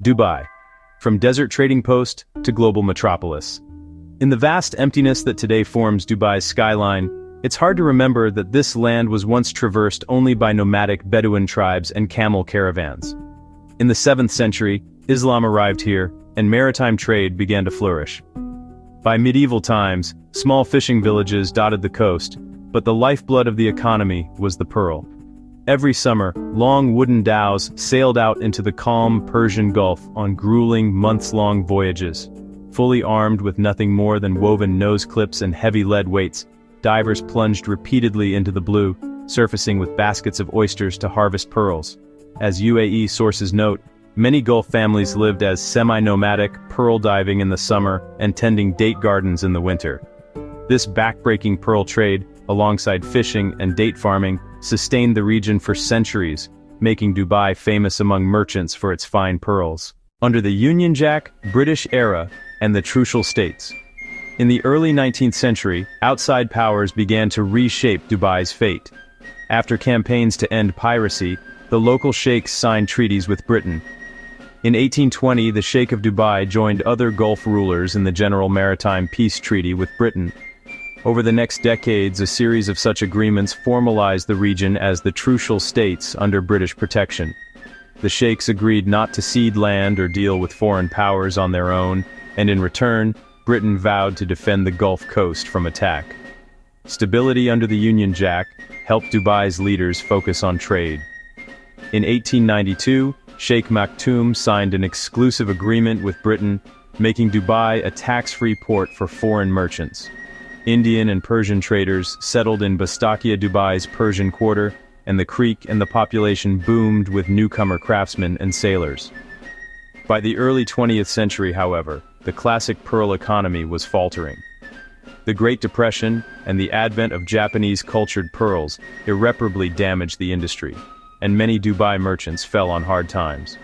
Dubai. From desert trading post to global metropolis. In the vast emptiness that today forms Dubai's skyline, it's hard to remember that this land was once traversed only by nomadic Bedouin tribes and camel caravans. In the 7th century, Islam arrived here, and maritime trade began to flourish. By medieval times, small fishing villages dotted the coast, but the lifeblood of the economy was the pearl. Every summer, long wooden dhows sailed out into the calm Persian Gulf on grueling, months-long voyages. Fully armed with nothing more than woven nose clips and heavy lead weights, divers plunged repeatedly into the blue, surfacing with baskets of oysters to harvest pearls. As UAE sources note, many Gulf families lived as semi-nomadic, pearl diving in the summer and tending date gardens in the winter. This backbreaking pearl trade, alongside fishing and date farming, sustained the region for centuries, making Dubai famous among merchants for its fine pearls. Under the Union Jack, British era, and the Trucial States. In the early 19th century, outside powers began to reshape Dubai's fate. After campaigns to end piracy, the local sheikhs signed treaties with Britain. In 1820, the Sheikh of Dubai joined other Gulf rulers in the General Maritime Peace Treaty with Britain. Over the next decades, a series of such agreements formalized the region as the Trucial States under British protection. The sheikhs agreed not to cede land or deal with foreign powers on their own, and in return, Britain vowed to defend the Gulf Coast from attack. Stability under the Union Jack helped Dubai's leaders focus on trade. In 1892, Sheikh Maktoum signed an exclusive agreement with Britain, making Dubai a tax-free port for foreign merchants. Indian and Persian traders settled in Bastakia, Dubai's Persian Quarter, and the creek and the population boomed with newcomer craftsmen and sailors. By the early 20th century, however, the classic pearl economy was faltering. The Great Depression and the advent of Japanese cultured pearls irreparably damaged the industry, and many Dubai merchants fell on hard times.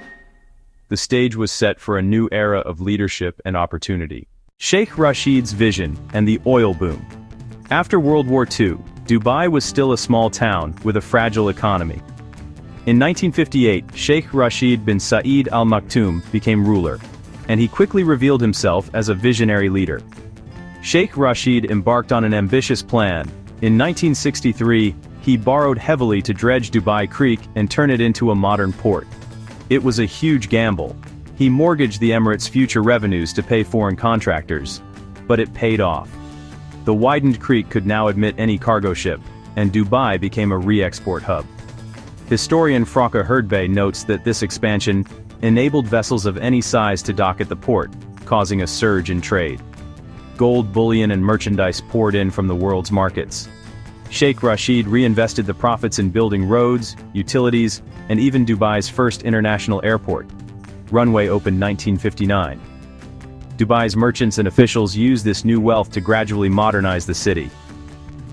The stage was set for a new era of leadership and opportunity. Sheikh Rashid's vision and the oil boom. After World War II, Dubai was still a small town with a fragile economy. In 1958, Sheikh Rashid bin Saeed Al Maktoum became ruler, and he quickly revealed himself as a visionary leader. Sheikh Rashid embarked on an ambitious plan. In 1963, he borrowed heavily to dredge Dubai Creek and turn it into a modern port. It was a huge gamble. He mortgaged the Emirates' future revenues to pay foreign contractors. But it paid off. The widened creek could now admit any cargo ship, and Dubai became a re-export hub. Historian Frauke Herdbay notes that this expansion enabled vessels of any size to dock at the port, causing a surge in trade. Gold bullion and merchandise poured in from the world's markets. Sheikh Rashid reinvested the profits in building roads, utilities, and even Dubai's first international airport. Runway opened 1959. Dubai's merchants and officials used this new wealth to gradually modernize the city.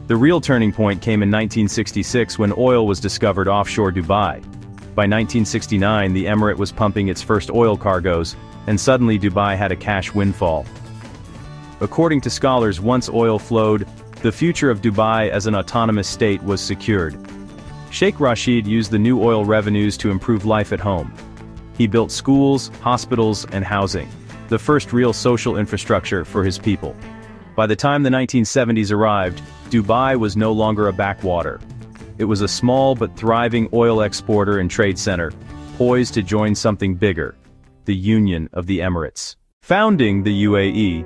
The real turning point came in 1966 when oil was discovered offshore Dubai. By 1969, the emirate was pumping its first oil cargoes, and suddenly Dubai had a cash windfall. According to scholars, once oil flowed, the future of Dubai as an autonomous state was secured. Sheikh Rashid used the new oil revenues to improve life at home. He built schools, hospitals, and housing, the first real social infrastructure for his people. By the time the 1970s arrived, Dubai was no longer a backwater. It was a small but thriving oil exporter and trade center, poised to join something bigger, the Union of the Emirates. Founding the UAE.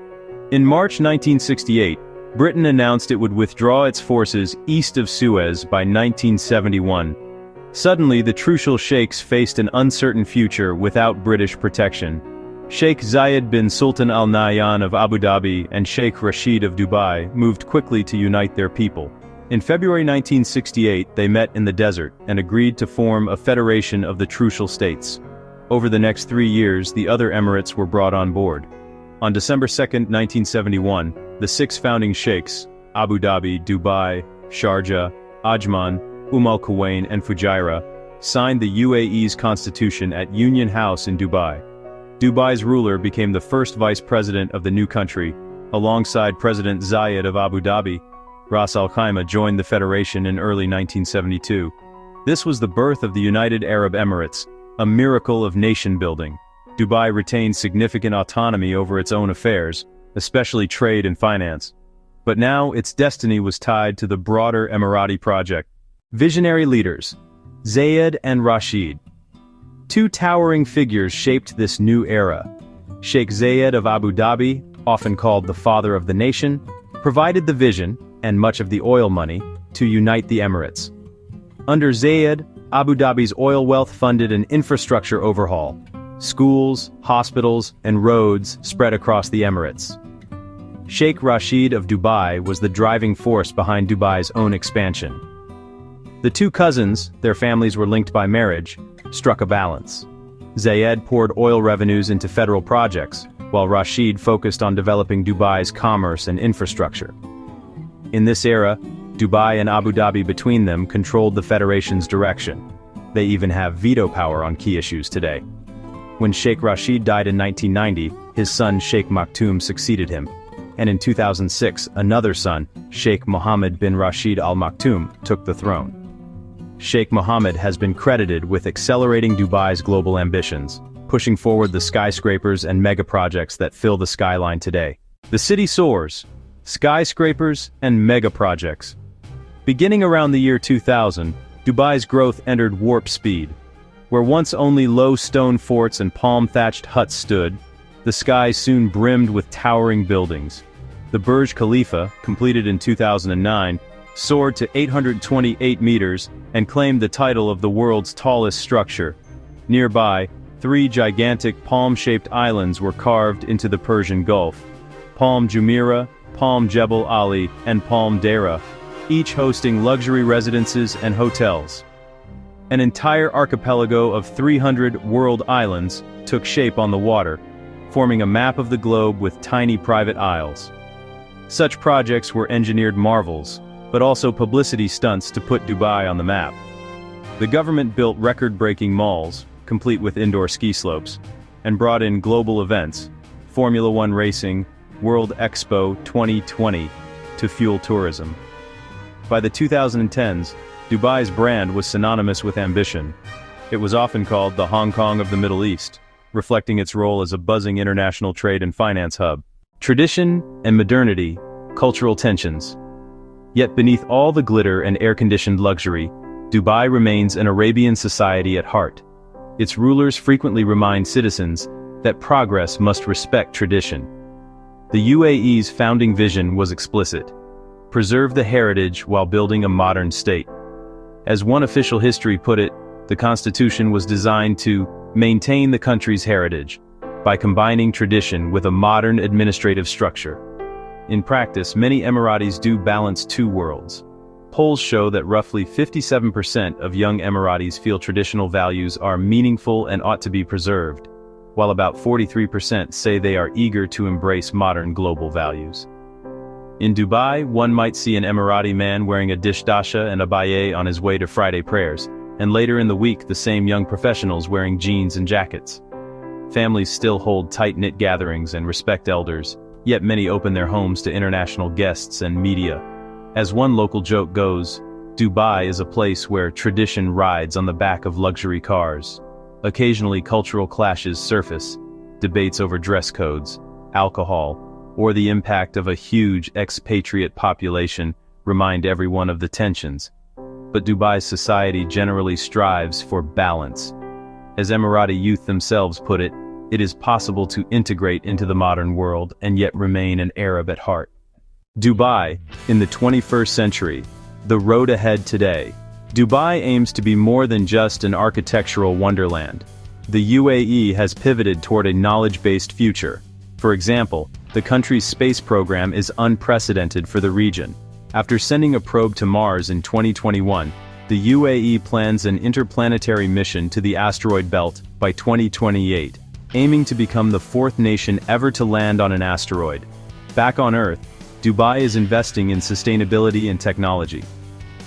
In March 1968, Britain announced it would withdraw its forces east of Suez by 1971. Suddenly, the Trucial Sheikhs faced an uncertain future without British protection. Sheikh Zayed bin Sultan Al Nahyan of Abu Dhabi and Sheikh Rashid of Dubai moved quickly to unite their people. In February 1968, they met in the desert and agreed to form a federation of the Trucial States. Over the next 3 years, the other emirates were brought on board. On December 2, 1971, the 6 founding sheikhs, Abu Dhabi, Dubai, Sharjah, Ajman, Al Quwain and Fujairah, signed the UAE's constitution at Union House in Dubai. Dubai's ruler became the first vice president of the new country. Alongside President Zayed of Abu Dhabi, Ras Al Khaimah joined the federation in early 1972. This was the birth of the United Arab Emirates, a miracle of nation building. Dubai retained significant autonomy over its own affairs, especially trade and finance. But now its destiny was tied to the broader Emirati project. Visionary leaders, Zayed and Rashid. Two towering figures shaped this new era. Sheikh Zayed of Abu Dhabi, often called the father of the nation, provided the vision, and much of the oil money, to unite the Emirates. Under Zayed, Abu Dhabi's oil wealth funded an infrastructure overhaul. Schools, hospitals, and roads spread across the Emirates. Sheikh Rashid of Dubai was the driving force behind Dubai's own expansion. The two cousins, their families were linked by marriage, struck a balance. Zayed poured oil revenues into federal projects, while Rashid focused on developing Dubai's commerce and infrastructure. In this era, Dubai and Abu Dhabi between them controlled the federation's direction. They even have veto power on key issues today. When Sheikh Rashid died in 1990, his son Sheikh Maktoum succeeded him. And in 2006, another son, Sheikh Mohammed bin Rashid Al Maktoum, took the throne. Sheikh Mohammed has been credited with accelerating Dubai's global ambitions, pushing forward the skyscrapers and mega-projects that fill the skyline today. The city soars. Skyscrapers and mega-projects. Beginning around the year 2000, Dubai's growth entered warp speed. Where once only low stone forts and palm-thatched huts stood, the sky soon brimmed with towering buildings. The Burj Khalifa, completed in 2009, soared to 828 meters and claimed the title of the world's tallest structure. Nearby, 3 gigantic palm-shaped islands were carved into the Persian Gulf: Palm Jumeirah, Palm Jebel Ali, and Palm Deira, each hosting luxury residences and hotels. An entire archipelago of 300 world islands took shape on the water, forming a map of the globe with tiny private isles. Such projects were engineered marvels, but also publicity stunts to put Dubai on the map. The government built record-breaking malls, complete with indoor ski slopes, and brought in global events, Formula One racing, World Expo 2020, to fuel tourism. By the 2010s, Dubai's brand was synonymous with ambition. It was often called the Hong Kong of the Middle East, reflecting its role as a buzzing international trade and finance hub. Tradition and modernity, cultural tensions. Yet beneath all the glitter and air-conditioned luxury, Dubai remains an Arabian society at heart. Its rulers frequently remind citizens that progress must respect tradition. The UAE's founding vision was explicit: preserve the heritage while building a modern state. As one official history put it, the constitution was designed to maintain the country's heritage by combining tradition with a modern administrative structure. In practice, many Emiratis do balance two worlds. Polls show that roughly 57% of young Emiratis feel traditional values are meaningful and ought to be preserved, while about 43% say they are eager to embrace modern global values. In Dubai, one might see an Emirati man wearing a dishdasha and abaya on his way to Friday prayers, and later in the week the same young professionals wearing jeans and jackets. Families still hold tight-knit gatherings and respect elders, yet many open their homes to international guests and media. As one local joke goes, Dubai is a place where tradition rides on the back of luxury cars. Occasionally cultural clashes surface, debates over dress codes, alcohol, or the impact of a huge expatriate population remind everyone of the tensions. But Dubai's society generally strives for balance. As Emirati youth themselves put it, it is possible to integrate into the modern world and yet remain an Arab at heart. Dubai, in the 21st century, the road ahead today. Dubai aims to be more than just an architectural wonderland. The UAE has pivoted toward a knowledge-based future. For example, the country's space program is unprecedented for the region. After sending a probe to Mars in 2021, the UAE plans an interplanetary mission to the asteroid belt by 2028, aiming to become the fourth nation ever to land on an asteroid. Back on Earth, Dubai is investing in sustainability and technology.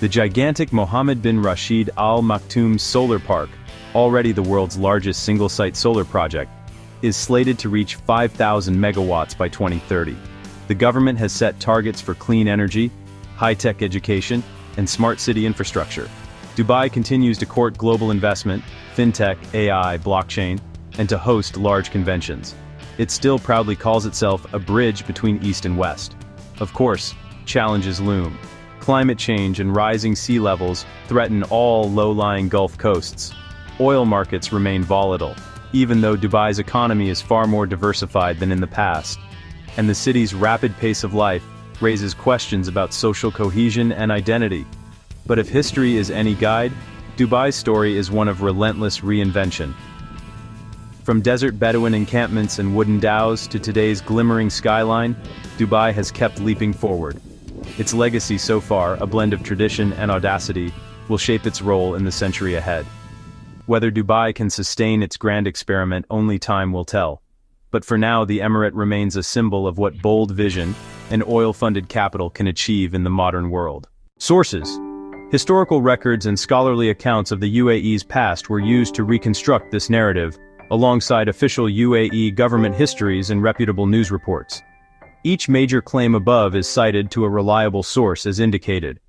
The gigantic Mohammed bin Rashid Al Maktoum Solar Park, already the world's largest single-site solar project, is slated to reach 5,000 megawatts by 2030. The government has set targets for clean energy, high-tech education, and smart city infrastructure. Dubai continues to court global investment, fintech, AI, blockchain, and to host large conventions. It still proudly calls itself a bridge between East and West. Of course, challenges loom. Climate change and rising sea levels threaten all low-lying Gulf coasts. Oil markets remain volatile, even though Dubai's economy is far more diversified than in the past. And the city's rapid pace of life raises questions about social cohesion and identity. But if history is any guide, Dubai's story is one of relentless reinvention. From desert Bedouin encampments and wooden dhows to today's glimmering skyline, Dubai has kept leaping forward. Its legacy so far, a blend of tradition and audacity, will shape its role in the century ahead. Whether Dubai can sustain its grand experiment, only time will tell. But for now, the emirate remains a symbol of what bold vision and oil-funded capital can achieve in the modern world. Sources: historical records and scholarly accounts of the UAE's past were used to reconstruct this narrative, alongside official UAE government histories and reputable news reports. Each major claim above is cited to a reliable source as indicated.